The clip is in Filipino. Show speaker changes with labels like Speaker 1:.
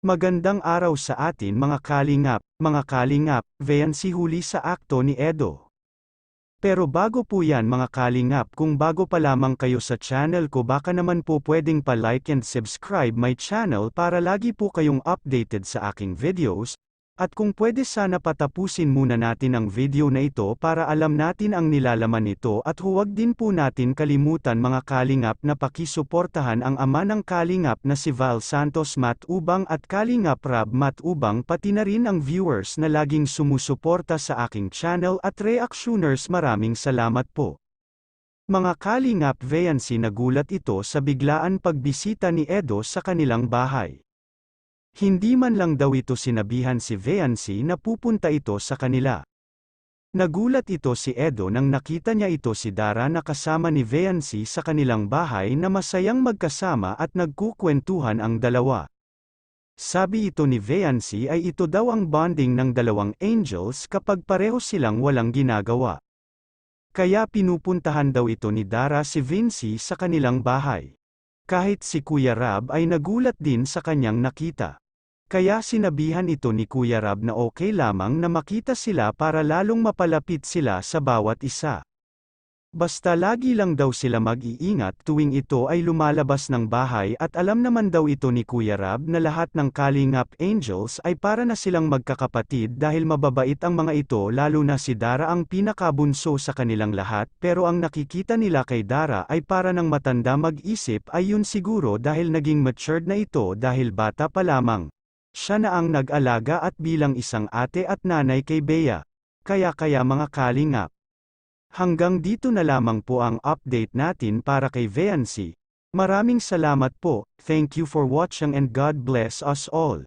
Speaker 1: Magandang araw sa atin mga kalingap, Vayancy huli sa akto ni Edo. Pero bago po yan mga kalingap, kung bago pa lamang kayo sa channel ko baka naman po pwedeng pa-like and subscribe my channel para lagi po kayong updated sa aking videos, at kung pwede sana patapusin muna natin ang video na ito para alam natin ang nilalaman nito at huwag din po natin kalimutan mga kalingap na pakisuportahan ang ama ng kalingap na si Val Santos Matubang at Kalingap Rab Matubang pati na rin ang viewers na laging sumusuporta sa aking channel at reactioners, maraming salamat po. Mga kalingap, Vayancy, nagulat ito sa biglaan pagbisita ni Edo sa kanilang bahay. Hindi man lang daw ito sinabihan si Vayancy na pupunta ito sa kanila. Nagulat ito si Edo nang nakita niya ito si Dara na kasama ni Vayancy sa kanilang bahay na masayang magkasama at nagkukwentuhan ang dalawa. Sabi ito ni Vayancy ay ito daw ang bonding ng dalawang angels kapag pareho silang walang ginagawa. Kaya pinupuntahan daw ito ni Dara si Vincy sa kanilang bahay. Kahit si Kuya Rab ay nagulat din sa kanyang nakita. Kaya sinabihan ito ni Kuya Rab na okay lamang na makita sila para lalong mapalapit sila sa bawat isa. Basta lagi lang daw sila mag-iingat tuwing ito ay lumalabas ng bahay at alam naman daw ito ni Kuya Rab na lahat ng Kalingap Angels ay para na silang magkakapatid dahil mababait ang mga ito, lalo na si Dara ang pinakabunso sa kanilang lahat, pero ang nakikita nila kay Dara ay para ng matanda mag-isip, ay yun siguro dahil naging matured na ito dahil bata pa lamang. Siya na ang nag-alaga at bilang isang ate at nanay kay Bea. Kaya mga kalingap. Hanggang dito na lamang po ang update natin para kay Vayancy. Maraming salamat po, thank you for watching and God bless us all.